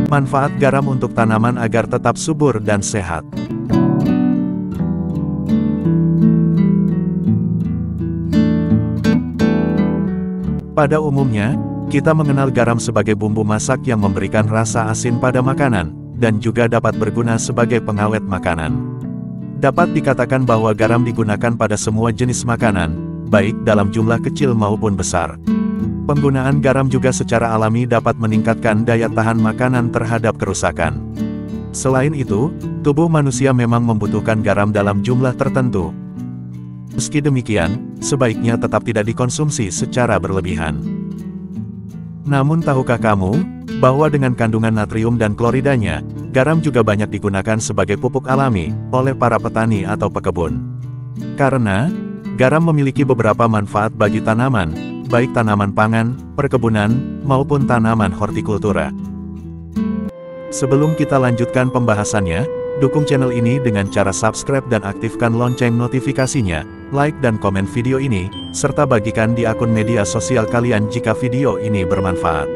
Manfaat garam untuk tanaman agar tetap subur dan sehat. Pada umumnya, kita mengenal garam sebagai bumbu masak yang memberikan rasa asin pada makanan, dan juga dapat berguna sebagai pengawet makanan. Dapat dikatakan bahwa garam digunakan pada semua jenis makanan, baik dalam jumlah kecil maupun besar. Penggunaan garam juga secara alami dapat meningkatkan daya tahan makanan terhadap kerusakan. Selain itu, tubuh manusia memang membutuhkan garam dalam jumlah tertentu. Meski demikian, sebaiknya tetap tidak dikonsumsi secara berlebihan. Namun tahukah kamu, bahwa dengan kandungan natrium dan kloridanya, garam juga banyak digunakan sebagai pupuk alami oleh para petani atau pekebun. Karena, garam memiliki beberapa manfaat bagi tanaman, baik tanaman pangan, perkebunan, maupun tanaman hortikultura. Sebelum kita lanjutkan pembahasannya, dukung channel ini dengan cara subscribe dan aktifkan lonceng notifikasinya, like dan komen video ini, serta bagikan di akun media sosial kalian jika video ini bermanfaat.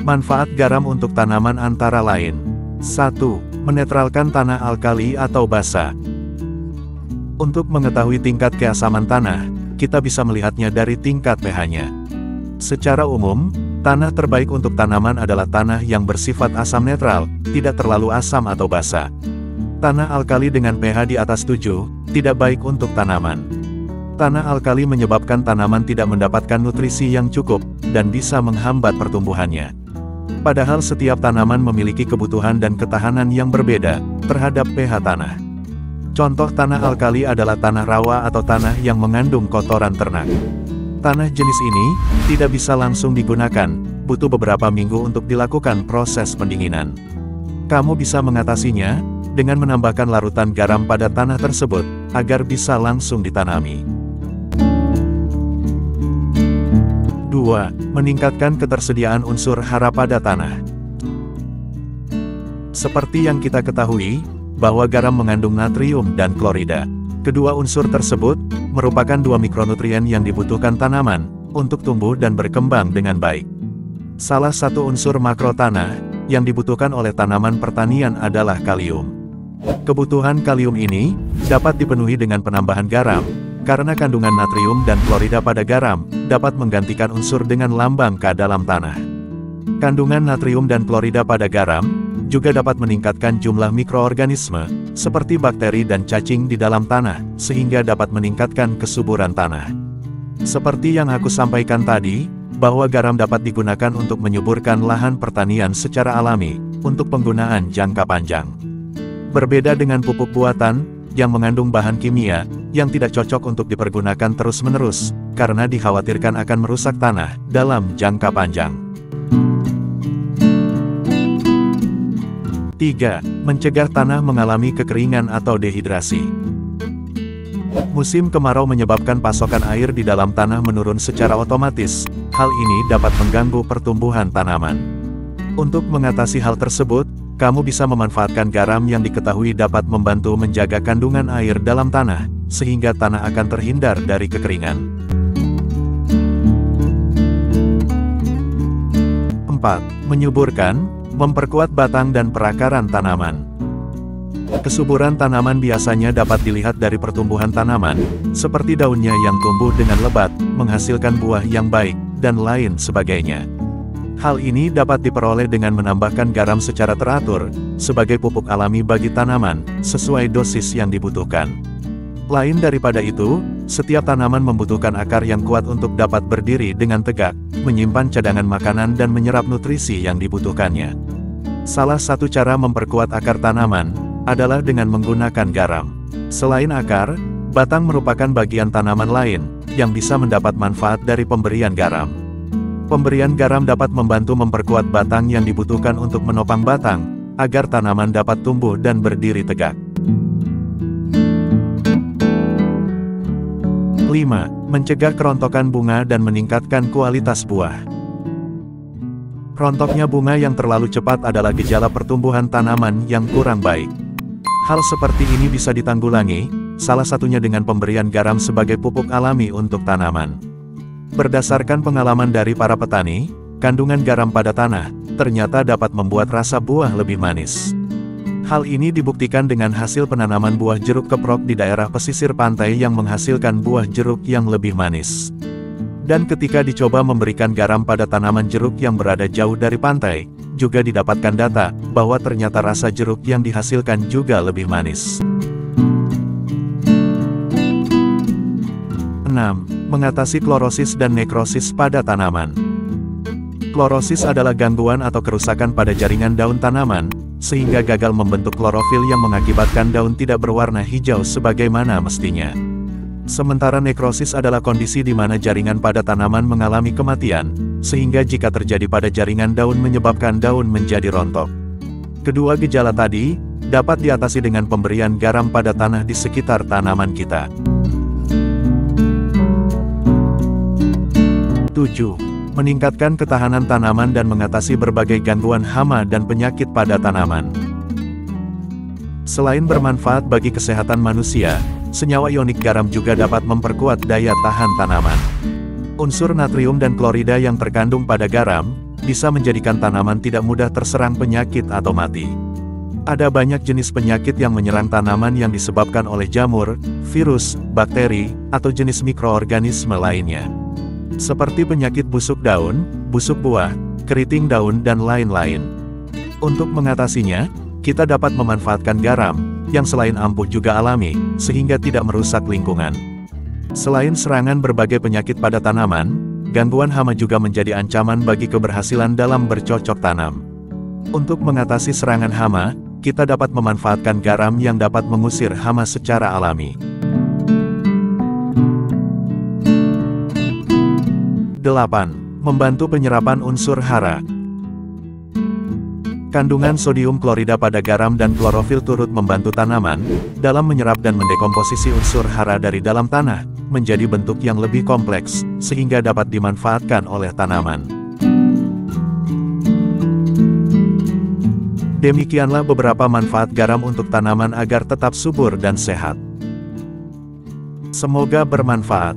Manfaat garam untuk tanaman antara lain. 1. Menetralkan tanah alkali atau basa. Untuk mengetahui tingkat keasaman tanah, kita bisa melihatnya dari tingkat pH-nya. Secara umum, tanah terbaik untuk tanaman adalah tanah yang bersifat asam netral, tidak terlalu asam atau basa. Tanah alkali dengan pH di atas 7, tidak baik untuk tanaman. Tanah alkali menyebabkan tanaman tidak mendapatkan nutrisi yang cukup, dan bisa menghambat pertumbuhannya. Padahal setiap tanaman memiliki kebutuhan dan ketahanan yang berbeda terhadap pH tanah. Contoh tanah alkali adalah tanah rawa atau tanah yang mengandung kotoran ternak. Tanah jenis ini tidak bisa langsung digunakan, butuh beberapa minggu untuk dilakukan proses pendinginan. Kamu bisa mengatasinya dengan menambahkan larutan garam pada tanah tersebut, agar bisa langsung ditanami. 2. Meningkatkan ketersediaan unsur hara pada tanah. Seperti yang kita ketahui, bahwa garam mengandung natrium dan klorida. Kedua unsur tersebut merupakan dua mikronutrien yang dibutuhkan tanaman untuk tumbuh dan berkembang dengan baik. Salah satu unsur makro tanah yang dibutuhkan oleh tanaman pertanian adalah kalium. Kebutuhan kalium ini dapat dipenuhi dengan penambahan garam, karena kandungan natrium dan klorida pada garam dapat menggantikan unsur dengan lambang K dalam tanah. Kandungan natrium dan klorida pada garam juga dapat meningkatkan jumlah mikroorganisme, seperti bakteri dan cacing di dalam tanah, sehingga dapat meningkatkan kesuburan tanah. Seperti yang aku sampaikan tadi, bahwa garam dapat digunakan untuk menyuburkan lahan pertanian secara alami, untuk penggunaan jangka panjang. Berbeda dengan pupuk buatan, yang mengandung bahan kimia, yang tidak cocok untuk dipergunakan terus-menerus, karena dikhawatirkan akan merusak tanah, dalam jangka panjang. 3. Mencegah tanah mengalami kekeringan atau dehidrasi. Musim kemarau menyebabkan pasokan air di dalam tanah menurun secara otomatis. Hal ini dapat mengganggu pertumbuhan tanaman. Untuk mengatasi hal tersebut, kamu bisa memanfaatkan garam yang diketahui dapat membantu menjaga kandungan air dalam tanah, sehingga tanah akan terhindar dari kekeringan. 4. Menyuburkan, memperkuat batang dan perakaran tanaman. Kesuburan tanaman biasanya dapat dilihat dari pertumbuhan tanaman, seperti daunnya yang tumbuh dengan lebat, menghasilkan buah yang baik, dan lain sebagainya. Hal ini dapat diperoleh dengan menambahkan garam secara teratur, sebagai pupuk alami bagi tanaman, sesuai dosis yang dibutuhkan. Lain daripada itu, setiap tanaman membutuhkan akar yang kuat untuk dapat berdiri dengan tegak, menyimpan cadangan makanan dan menyerap nutrisi yang dibutuhkannya. Salah satu cara memperkuat akar tanaman adalah dengan menggunakan garam. Selain akar, batang merupakan bagian tanaman lain yang bisa mendapat manfaat dari pemberian garam. Pemberian garam dapat membantu memperkuat batang yang dibutuhkan untuk menopang batang, agar tanaman dapat tumbuh dan berdiri tegak. 5. Mencegah kerontokan bunga dan meningkatkan kualitas buah. Rontoknya bunga yang terlalu cepat adalah gejala pertumbuhan tanaman yang kurang baik. Hal seperti ini bisa ditanggulangi, salah satunya dengan pemberian garam sebagai pupuk alami untuk tanaman. Berdasarkan pengalaman dari para petani, kandungan garam pada tanah ternyata dapat membuat rasa buah lebih manis. Hal ini dibuktikan dengan hasil penanaman buah jeruk keprok di daerah pesisir pantai yang menghasilkan buah jeruk yang lebih manis. Dan ketika dicoba memberikan garam pada tanaman jeruk yang berada jauh dari pantai, juga didapatkan data bahwa ternyata rasa jeruk yang dihasilkan juga lebih manis. 6. Mengatasi klorosis dan nekrosis pada tanaman. Klorosis adalah gangguan atau kerusakan pada jaringan daun tanaman, sehingga gagal membentuk klorofil yang mengakibatkan daun tidak berwarna hijau sebagaimana mestinya. Sementara nekrosis adalah kondisi di mana jaringan pada tanaman mengalami kematian, sehingga jika terjadi pada jaringan daun menyebabkan daun menjadi rontok. Kedua gejala tadi dapat diatasi dengan pemberian garam pada tanah di sekitar tanaman kita. 7. Meningkatkan ketahanan tanaman dan mengatasi berbagai gangguan hama dan penyakit pada tanaman. Selain bermanfaat bagi kesehatan manusia, senyawa ionik garam juga dapat memperkuat daya tahan tanaman. Unsur natrium dan klorida yang terkandung pada garam bisa menjadikan tanaman tidak mudah terserang penyakit atau mati. Ada banyak jenis penyakit yang menyerang tanaman yang disebabkan oleh jamur, virus, bakteri, atau jenis mikroorganisme lainnya. Seperti penyakit busuk daun, busuk buah, keriting daun dan lain-lain. Untuk mengatasinya, kita dapat memanfaatkan garam, yang selain ampuh juga alami, sehingga tidak merusak lingkungan. Selain serangan berbagai penyakit pada tanaman, gangguan hama juga menjadi ancaman bagi keberhasilan dalam bercocok tanam. Untuk mengatasi serangan hama, kita dapat memanfaatkan garam yang dapat mengusir hama secara alami. 8. Membantu penyerapan unsur hara. Kandungan sodium klorida pada garam dan klorofil turut membantu tanaman dalam menyerap dan mendekomposisi unsur hara dari dalam tanah menjadi bentuk yang lebih kompleks, sehingga dapat dimanfaatkan oleh tanaman. Demikianlah beberapa manfaat garam untuk tanaman agar tetap subur dan sehat. Semoga bermanfaat.